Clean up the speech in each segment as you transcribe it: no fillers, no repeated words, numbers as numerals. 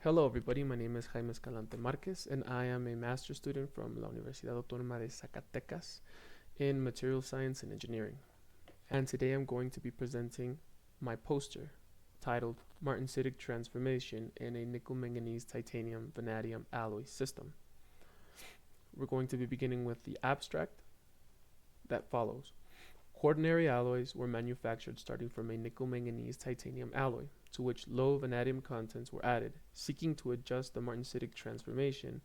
Hello everybody, my name is Jaime Escalante Marquez and I am a master's student from La Universidad Autónoma de Zacatecas in Material Science and Engineering. And today I'm going to be presenting my poster titled Martensitic Transformation in a Nickel Manganese Titanium Vanadium Alloy System. We're going to be beginning with the abstract that follows. Quaternary alloys were manufactured starting from a nickel manganese titanium alloy, to which low vanadium contents were added, seeking to adjust the Martensitic transformation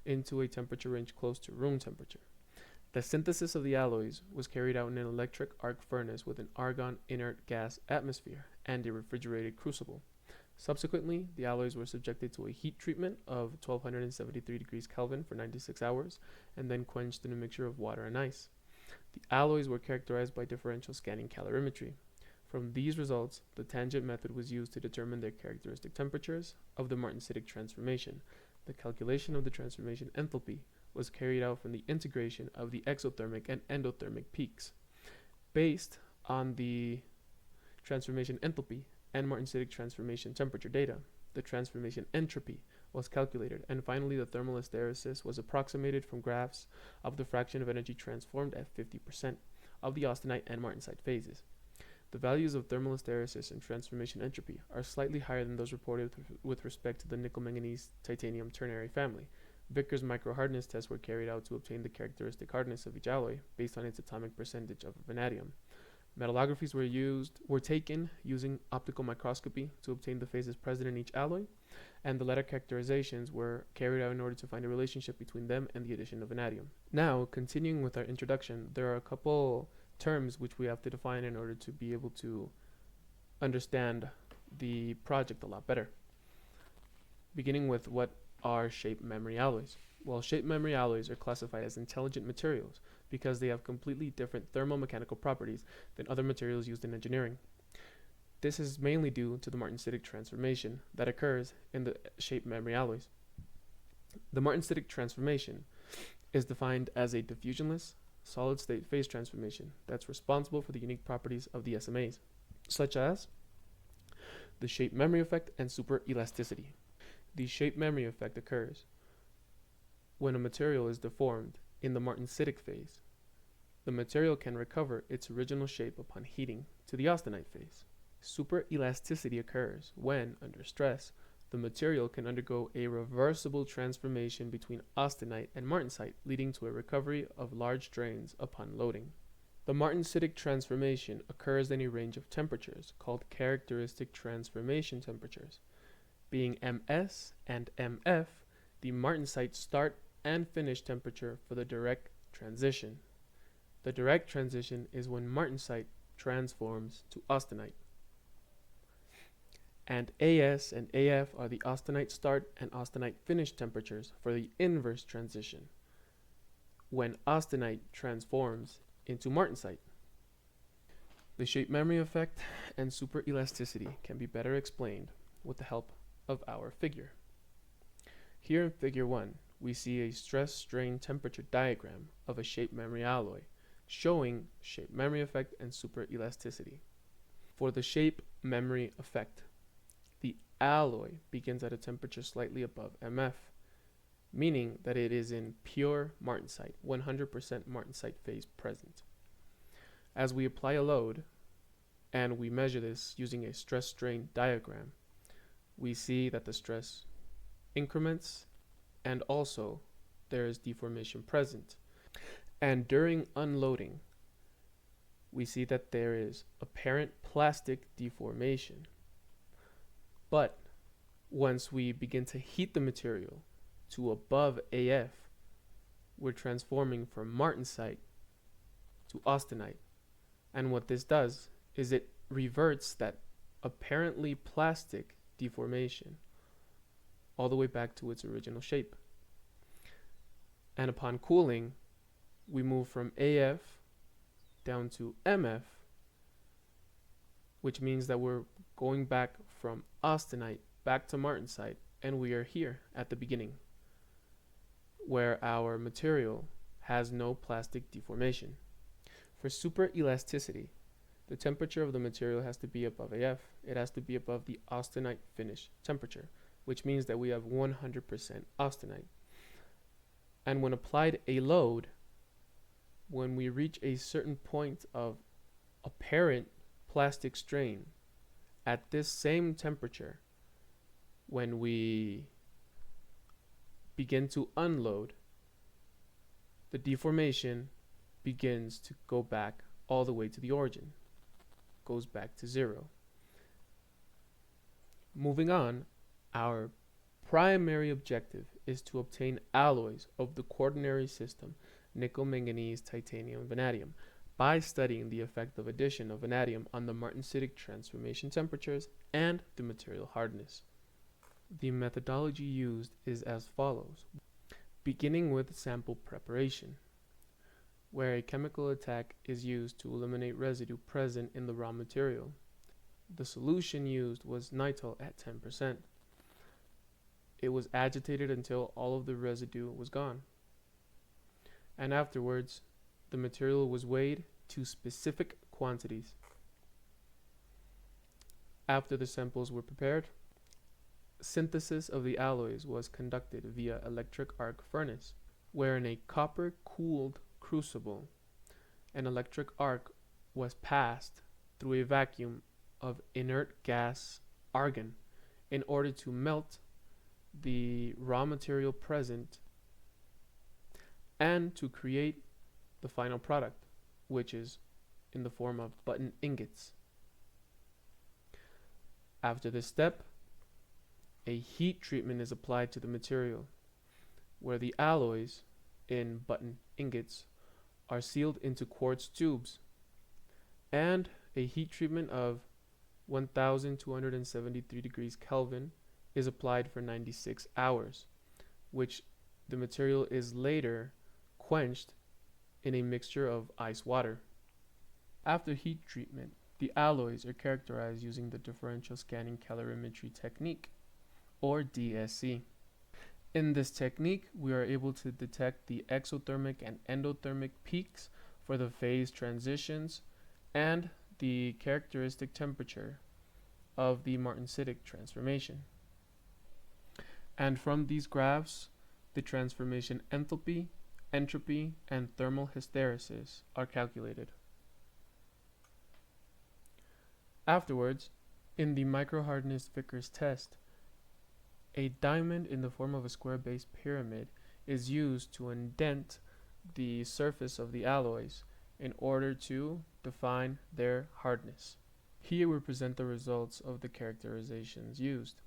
into a temperature range close to room temperature. The synthesis of the alloys was carried out in an electric arc furnace with an argon inert gas atmosphere and a refrigerated crucible. Subsequently, the alloys were subjected to a heat treatment of 1273 degrees Kelvin for 96 hours and then quenched in a mixture of water and ice. The alloys were characterized by differential scanning calorimetry. From these results, the tangent method was used to determine their characteristic temperatures of the Martensitic transformation. The calculation of the transformation enthalpy was carried out from the integration of the exothermic and endothermic peaks. Based on the transformation enthalpy and Martensitic transformation temperature data, the transformation entropy was calculated, and finally the thermal hysteresis was approximated from graphs of the fraction of energy transformed at 50% of the austenite and martensite phases. The values of thermal hysteresis and transformation entropy are slightly higher than those reported with respect to the nickel manganese titanium ternary family. Vickers microhardness tests were carried out to obtain the characteristic hardness of each alloy based on its atomic percentage of vanadium. Metallographies were taken using optical microscopy to obtain the phases present in each alloy, and the latter characterizations were carried out in order to find a relationship between them and the addition of vanadium. Now, continuing with our introduction, there are a couple terms which we have to define in order to be able to understand the project a lot better. Beginning with what are shape memory alloys. Well, shape memory alloys are classified as intelligent materials because they have completely different thermomechanical properties than other materials used in engineering. This is mainly due to the Martensitic transformation that occurs in the shape memory alloys. The Martensitic transformation is defined as a diffusionless, solid-state phase transformation that's responsible for the unique properties of the SMAs, such as the shape memory effect and superelasticity. The shape memory effect occurs when a material is deformed in the Martensitic phase. The material can recover its original shape upon heating to the austenite phase. Superelasticity occurs when, under stress, the material can undergo a reversible transformation between austenite and martensite, leading to a recovery of large strains upon loading. The Martensitic transformation occurs in a range of temperatures called characteristic transformation temperatures. Being Ms and Mf, the martensite start and finish temperature for the direct transition. The direct transition is when martensite transforms to austenite. And As and Af are the austenite start and austenite finish temperatures for the inverse transition, when austenite transforms into martensite. The shape memory effect and superelasticity can be better explained with the help of our figure. Here in figure 1, we see a stress-strain temperature diagram of a shape memory alloy showing shape memory effect and superelasticity. For the shape memory effect, the alloy begins at a temperature slightly above MF, meaning that it is in pure martensite, 100% martensite phase present. As we apply a load, and we measure this using a stress-strain diagram, we see that the stress increments and also there is deformation present. And during unloading, we see that there is apparent plastic deformation. But once we begin to heat the material to above AF, we're transforming from martensite to austenite. And what this does is it reverts that apparently plastic deformation all the way back to its original shape. And upon cooling, we move from AF down to MF, which means that we're going back from austenite back to martensite, and we are here at the beginning, where our material has no plastic deformation. For superelasticity, the temperature of the material has to be above AF. It has to be above the austenite finish temperature. which means that we have 100% austenite. And when applied a load, when we reach a certain point of apparent plastic strain at this same temperature, when we begin to unload, the deformation begins to go back all the way to the origin, goes back to 0. Moving on, our primary objective is to obtain alloys of the quaternary system, nickel, manganese, titanium, vanadium, by studying the effect of addition of vanadium on the Martensitic transformation temperatures and the material hardness. The methodology used is as follows, beginning with sample preparation, where a chemical attack is used to eliminate residue present in the raw material. The solution used was nitrile at 10%. It was agitated until all of the residue was gone. And afterwards, the material was weighed to specific quantities. After the samples were prepared, synthesis of the alloys was conducted via electric arc furnace, where in a copper-cooled crucible, an electric arc was passed through a vacuum of inert gas argon in order to melt the raw material present and to create the final product, which is in the form of button ingots. After this step, a heat treatment is applied to the material, where the alloys in button ingots are sealed into quartz tubes, and a heat treatment of 1273 degrees Kelvin is applied for 96 hours, which the material is later quenched in a mixture of ice water. After heat treatment, the alloys are characterized using the differential scanning calorimetry technique, or DSC. In this technique, we are able to detect the exothermic and endothermic peaks for the phase transitions and the characteristic temperature of the Martensitic transformation. And from these graphs, the transformation enthalpy, entropy, and thermal hysteresis are calculated. Afterwards, in the microhardness Vickers test, a diamond in the form of a square-based pyramid is used to indent the surface of the alloys in order to define their hardness. Here we present the results of the characterizations used.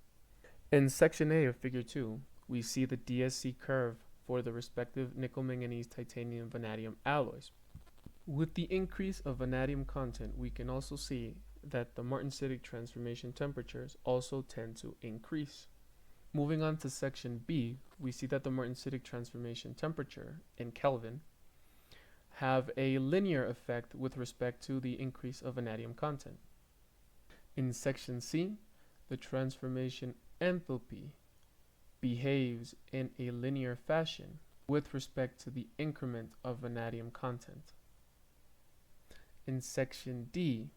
In section A of figure 2, we see the DSC curve for the respective nickel, manganese, titanium, vanadium alloys. With the increase of vanadium content, we can also see that the Martensitic transformation temperatures also tend to increase. Moving on to section B, we see that the Martensitic transformation temperature in Kelvin have a linear effect with respect to the increase of vanadium content. In section C, the transformation enthalpy behaves in a linear fashion with respect to the increment of vanadium content. In section D,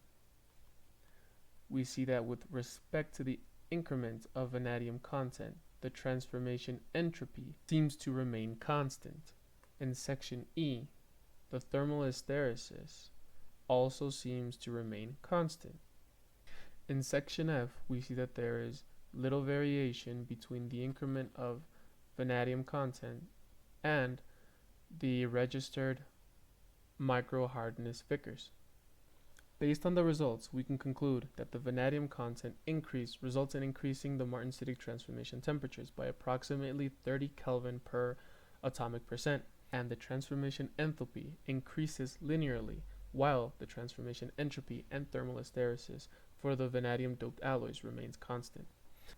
we see that with respect to the increment of vanadium content, the transformation entropy seems to remain constant. In section E, the thermal hysteresis also seems to remain constant. In section F, we see that there is little variation between the increment of vanadium content and the registered microhardness Vickers. Based on the results, we can conclude that the vanadium content increase results in increasing the Martensitic transformation temperatures by approximately 30 Kelvin per atomic percent, and the transformation enthalpy increases linearly, while the transformation entropy and thermal hysteresis for the vanadium-doped alloys remains constant.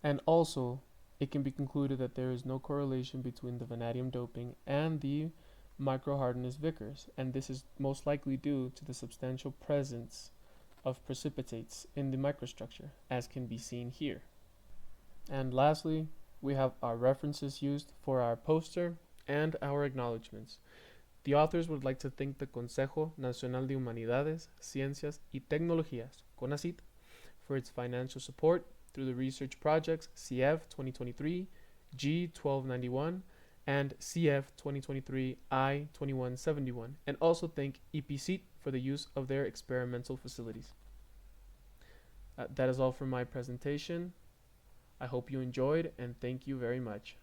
And also, it can be concluded that there is no correlation between the vanadium doping and the microhardness Vickers, and this is most likely due to the substantial presence of precipitates in the microstructure, as can be seen here. And lastly, we have our references used for our poster and our acknowledgements. The authors would like to thank the Consejo Nacional de Humanidades, Ciencias y Tecnologías, CONACYT, for its financial support through the research projects CF 2023, G1291, and CF 2023 I2171, and also thank EPC for the use of their experimental facilities. That is all for my presentation. I hope you enjoyed, and thank you very much.